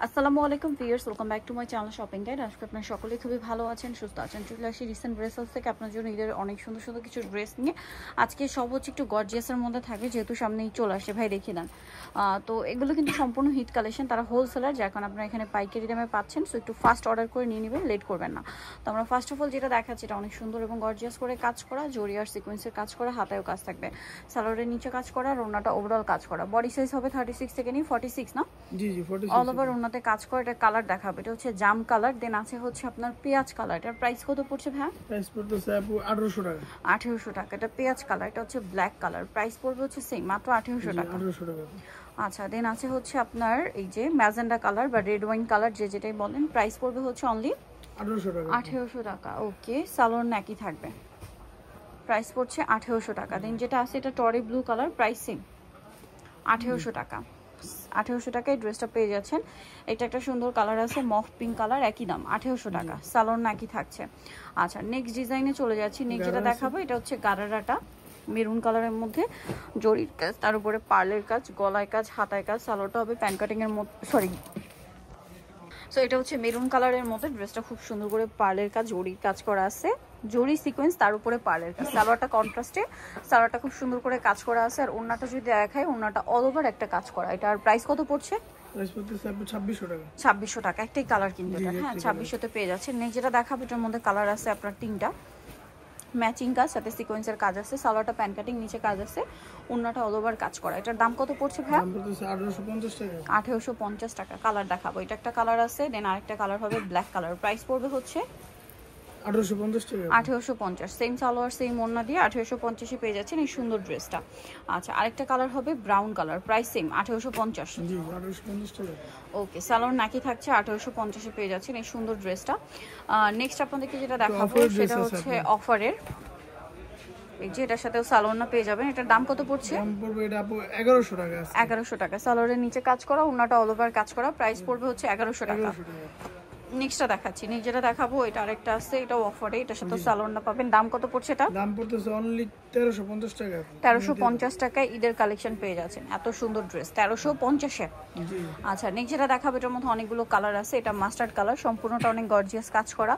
আসসালামু আলাইকুম viewers, welcome back to my channel shopping guide. আজকে আপনারা সকলেই খুবই ভালো আছেন, সুস্থ আছেন। চলে আসি রিসেন্ট ড্রেস হাউস থেকে আপনার জন্য ঈদের অনেক সুন্দর সুন্দর কিছু ড্রেস নিয়ে। আজকে সব হচ্ছে একটু গর্জিয়াসের মধ্যে থাকবে, যেহেতু সামনেই চলে আসে। ভাই দেখিয়ে দেন। তো এগুলো কিন্তু সম্পূর্ণ হিট কালেকশন, তারা হোলসেলার, যার কারণে আপনারা এখানে পাইকারি দামে পাচ্ছেন। সো একটু ফাস্ট অর্ডার করে নিয়ে নেবেন, লেট করবেন না। তো আমরা ফার্স্ট অফ অল যেটা দেখাচ্ছি, এটা অনেক সুন্দর এবং গর্জিয়াস করে কাজ করা, জরি আর সিকোয়েন্সের কাজ করা, হাতায়ও কাজ থাকবে, সালোয়ারের নিচে কাজ করা, আর ওড়নাটা ওভারঅল কাজ করা। বডি সাইজ হবে 36 থেকে নিয়ে 46 না? জি জি 46 অল ওভার ওড়নাতে কাজ করা। এটা কালার দেখাবে, এটা হচ্ছে জাম কালার, দেন আছে হচ্ছে আপনার পেঁয়াজ কালার। এটার প্রাইস কত পড়ছে ভাই? প্রাইস পড়তেছে আপু 1800 টাকা। 1800 টাকা। এটা পেঁয়াজ কালার, এটা হচ্ছে ব্ল্যাক কালার, প্রাইস পড়বে হচ্ছে সেম, মাত্র 1800 টাকা। 1800 টাকা। আচ্ছা, দেন আছে হচ্ছে আপনার এই যে ম্যাজেন্ডা কালার বা রেড ওয়াইন কালার, যে যেটাই বলেন, প্রাইস পড়বে হচ্ছে অনলি 1800 টাকা। 1800 টাকা। ওকে, সালোয়ার নাকি থাকবে, প্রাইস পড়ছে 1800 টাকা। দেন যেটা আছে এটা টরি ব্লু কালার, প্রাইস সেম 1800 টাকা। 1800 টাকায় ড্রেসটা পেয়ে যাচ্ছেন। এটা একটা সুন্দর কালার আছে, মফ পিঙ্ক কালার, একই দাম 1800 টাকা, সালোয়ার নাকি থাকছে। আচ্ছা, নেক্সট ডিজাইনে চলে যাচ্ছি। নেক্সট যেটা দেখাবো, এটা হচ্ছে গারারাটা মেরুন কালারের মধ্যে জরির কাজ, তার উপরে পার্লের কাজ, গলায় কাজ, হাতায় কাজ। সালোয়ারটা হবে প্যান কাটিং এর মধ্যে, সরি। সো এটা হচ্ছে মেরুন কালারের মধ্যে, ড্রেসটা খুব সুন্দর করে পার্লের কাজ, জরির কাজ করা আছে, জরি সিকোয়েন্স, তার উপরে পার্লের কাজ। সালোয়ারটা কন্ট্রাস্টে, সালোয়ারটা খুব সুন্দর করে কাজ করা আছে। আর ওড়নাটা যদি দেখায়, ওড়নাটা অল ওভার একটা কাজ করা। এটার প্রাইস কত পড়ছে? প্রাইস পড়তেছে আপু 2600 টাকা। 2600 টাকা। একটাই কালার কিন্তু এটা, হ্যাঁ 2600 তে পেয়ে যাচ্ছে। নেক্সট যেটা দেখাবো, এটার মধ্যে কালার আছে আপনার তিনটা, ম্যাচিং কাজ, সাথে সিকোয়েন্সের কাজ আছে, সালোয়ারটা প্যান কাটিং, নিচে কাজ আছে, ওড়নাটা অল ওভার কাজ করা। এটার দাম কত পড়ছে ভাই? দাম পড়তেছে 1850 টাকা। 1850 টাকা। কালার দেখাবো, এটা একটা কালার আছে, দেন আরেকটা কালার হবে ব্ল্যাক কালার। প্রাইস পড়বে হচ্ছে 1850 টাকা। 1850। সেম সালোয়ার সেম ওড়না দিয়ে 1850 পেয়ে যাচ্ছেন এই সুন্দর ড্রেসটা। আচ্ছা, আরেকটা কালার হবে ব্রাউন কালার, প্রাইস সেম 1850। জি 1850 টাকা। ওকে, সালোয়ার নাকি থাকছে, 1850 পেয়ে যাচ্ছেন এই সুন্দর ড্রেসটা। নেক্সট আপনাদেরকে যেটা দেখাবো, সেটা হচ্ছে অফারের, এই যে এটার সাথেও সালোয়ার না পেয়ে যাবেন। এটার দাম কত পড়ছে? দাম পড়বে এটা আপু 1100 টাকা আছে। 1100 টাকা। সালোয়ারের নিচে কাজ করা, ওড়নাটা অল ওভার কাজ করা, প্রাইস পড়বে হচ্ছে 1100 টাকা। নেক্সটটা দেখাচ্ছি। নেক্সট যেটা দেখাবো, এটা আরেকটা আছে, এটাও অফারে, এটার সাথে সালোয়ার না পাবেন। দাম কত পড়ছে এটা? দাম পড়তেছে অনলি 1350 টাকা। 1350 টাকায় ঈদের কালেকশন পেয়ে যাচ্ছেন। এত সুন্দর ড্রেস 1350-এ। জি আচ্ছা, নেক্সট যেটা দেখাবো, এটার মধ্যে অনেকগুলো কালার আছে। এটা মাস্টার্ড কালার, সম্পূর্ণটা অনেক গর্জিয়াস কাজ করা,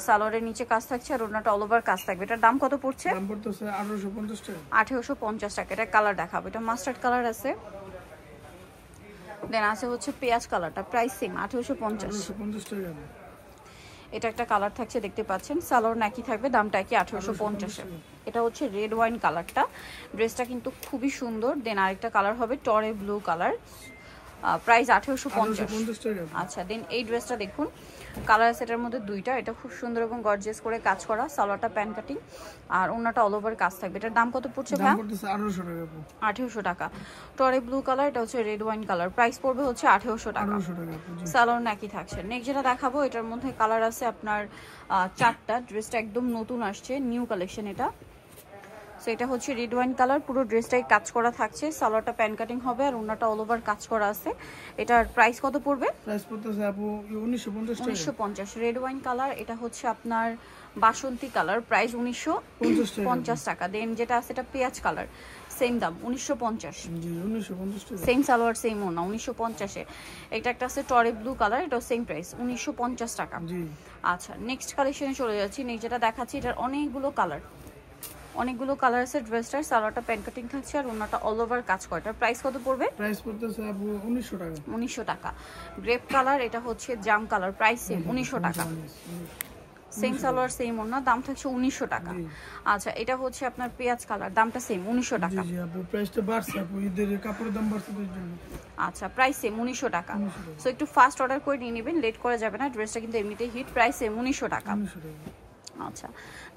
সালোয়ারের নিচে কাজ থাকছে, আর ওড়নাটা অল ওভার কাজ থাকবে। এটার দাম কত পড়ছে? দাম পড়তেছে 1850 টাকা। 1850 টাকা। এটা কালার দেখাবো, এটা মাস্টার্ড কালার আছে, দেন আছে হচ্ছে পেঁয়াজ কালারটা, প্রাইস সেম 1850। 1850 টাকা। এটা একটা কালার থাকছে, দেখতে পাচ্ছেন, সালোয়ার নাকি থাকবে, দামটা কি 1850-এ। এটা হচ্ছে রেড ওয়াইন কালারটা, ড্রেসটা কিন্তু খুবই সুন্দর। দেন আরেকটা কালার হবে টরে ব্লু কালার, প্রাইস 1850 টাকা। আচ্ছা, দেন এই ড্রেসটা দেখুন, কালার সেটের মধ্যে দুইটা, এটা খুব সুন্দর এবং গর্জিয়াস করে কাজ করা, সালোয়ারটা প্যান কাটিং, আর ওড়নাটা অল ওভার কাজ থাকবে। এটার দাম কত পড়ছে ভাই? দাম পড়তেছে 1800 টাকা আপু। 1800 টাকা। টরে ব্লু কালার, এটা হচ্ছে রেড ওয়াইন কালার, প্রাইস পড়বে হচ্ছে 1800 টাকা। 1800 টাকা আপু। জি সালোয়ার নাকি থাকছে। নেক্সট যেটা দেখাবো, এটার মধ্যে কালার আছে আপনার চারটা। ড্রেসটা একদম নতুন আসছে, নিউ কালেকশন এটা। সো এটা হচ্ছে রেড ওয়াইন কালার, পুরো ড্রেসটাই কাজ করা থাকছে, সালোয়ারটা প্যান কাটিং হবে, আর ওড়নাটা অল ওভার কাজ করা আছে। এটার প্রাইস কত পড়বে? প্রাইস পড়তেছে আপু 1950 টাকা। 1950। রেড ওয়াইন কালার, এটা হচ্ছে আপনার বাসন্তী কালার, প্রাইস 1950 টাকা। দেন যেটা আছে এটা পেঁয়াজ কালার, সেম দাম 1950। জি 1950 টাকা। সেম সালোয়ার সেম ওড়না, 1950-এ। এটা একটা আছে টরে ব্লু কালার, এটাও সেম প্রাইস 1950 টাকা। জি আচ্ছা, নেক্সট কালেকশনে চলে যাচ্ছি। নেক্সট যেটা দেখাচ্ছি, এটার অনেকগুলো কালার আছে। ড্রেসটার সালোয়ারটা প্যান কাটিং থাকছে, আর ওড়নাটা অল ওভার কাজ করে। এটার প্রাইস কত পড়বে? প্রাইস পড়তেছে আপু 1900 টাকা। 1900 টাকা। গ্রেপ কালার, এটা হচ্ছে জাম কালার, প্রাইস সেম 1900 টাকা। সেম সালোয়ার সেম ওড়না, দাম থাকছে 1900 টাকা। আচ্ছা, এটা হচ্ছে আপনার পেঁয়াজ কালার, দামটা সেম 1900 টাকা। জি আপু প্রাইসটা বাড়ছে আপু, ঈদের কাপড়ের দাম বাড়ছে এর জন্য। আচ্ছা, প্রাইস সেম 1900 টাকা। সো একটু ফাস্ট অর্ডার করে নিয়ে নেবেন, লেট করা যাবে না, ড্রেসটা কিন্তু এমনিতেই হিট। প্রাইস সেম 1900 টাকা। 1900 টাকা। আচ্ছা,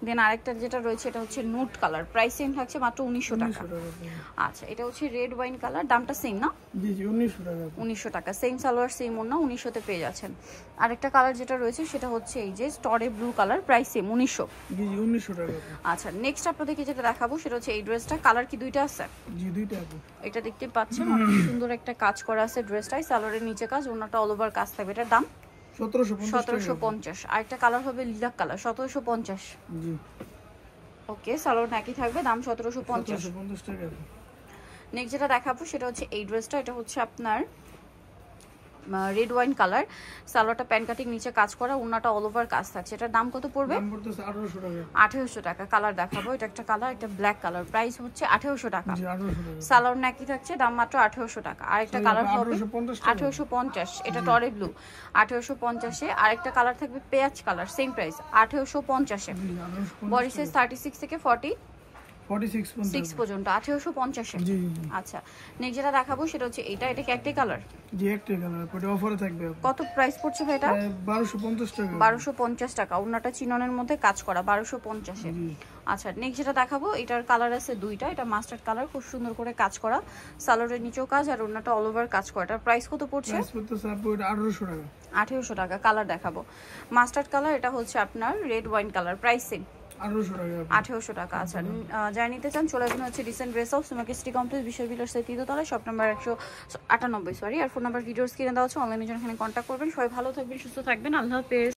দেন আরেকটা যেটা রয়েছে, এটা হচ্ছে নুট কালার, প্রাইস সেম থাকছে মাত্র 1900 টাকা। আচ্ছা, এটা হচ্ছে রেড ওয়াইন কালার, দামটা সেম না? জি জি 1900 টাকা। 1900 টাকা। সেম সালোয়ার সেম ওড়না, 1900-তে পেয়ে যাচ্ছেন। আরেকটা কালার যেটা রয়েছে, সেটা হচ্ছে এই যে স্টরে ব্লু কালার, প্রাইস সেম 1900। জি জি 1900 টাকা। আচ্ছা, নেক্সট আপনাদেরকে যেটা দেখাবো, সেটা হচ্ছে এই ড্রেসটা। কালার কি দুইটা আছে? জি দুইটা আপু। এটা দেখতে পাচ্ছেন, অনেক সুন্দর একটা কাজ করা আছে ড্রেসটাই, সালোয়ারের নিচে কাজ, ওড়নাটা অল ওভার কাজ থাকবে। এটার দাম 1750। আরেকটা কালার হবে লিলাক কালার, 1750। জি ওকে, সালোয়ার নাকি থাকবে, দাম 1750 টাকা। নেক্সট যেটা দেখাবো, সেটা হচ্ছে এই ড্রেসটা। এটা হচ্ছে আপনার রেড ওয়াইন কালার, সালোয়ারটা প্যান কাটিং, নিচে কাজ করা, ওন্নাটা অল ওভার কাজ থাকছে। এটার দাম কত পড়বে? দাম পড়তেছে 1800 টাকা। 1800 টাকা। কালার দেখাবো, এটা একটা কালার, এটা ব্ল্যাক কালার, প্রাইস হচ্ছে 1800 টাকা। জি 1800 টাকা। সালোয়ার নাকি থাকছে, দাম মাত্র 1800 টাকা। আরেকটা কালার হবে 1850, এটা টরে ব্লু 1850 এ। আরেকটা কালার থাকবে পেঁয়াজ কালার, সেম প্রাইস 1850 এ। বডি সাইজ 36 থেকে 46 পর্যন্ত 1850 এ। জি আচ্ছা, নেক্সট যেটা দেখাবো সেটা হচ্ছে এটা কি একটাই কালার? জি একটাই কালার, এটা অফারে থাকবে। কত প্রাইস পড়ছে ভাই এটা? 1250 টাকা। 1250 টাকা। ওন্নাটা চিননের মধ্যে কাজ করা 1250 এ। আচ্ছা, নেক্সট যেটা দেখাবো এটার কালার আছে দুইটা, এটা মাস্টার্ড কালার, খুব সুন্দর করে কাজ করা, সালোয়ারের নিচেও কাজ আর ওন্নাটা অল ওভার কাজ করা। এটার প্রাইস কত পড়ছে? প্রাইস পড়তেছে আপু এটা 1800 টাকা। 1800 টাকা। কালার দেখাবো, মাস্টার্ড কালার, এটা হচ্ছে আপনার red wine colour, price same 1800 টাকা। 1800 টাকা। আচ্ছা, যারা নিতে চান চলে আসবেন হচ্ছে ডিসেন্ট ড্রেস হাউস, তোমাকে সিটি কমপ্লেক্স, বিশ্ববিদ্যালয় সাইড 3 তলায়, শপ নাম্বার 198 সরি। আর ফোন নাম্বার ভিডিওস কিনে দেওয়া হচ্ছে, অনলাইনে জন্য এখানে কন্ট্যাক্ট করবেন। সবাই ভালো থাকবেন, সুস্থ থাকবেন, আল্লাহ হাফেজ।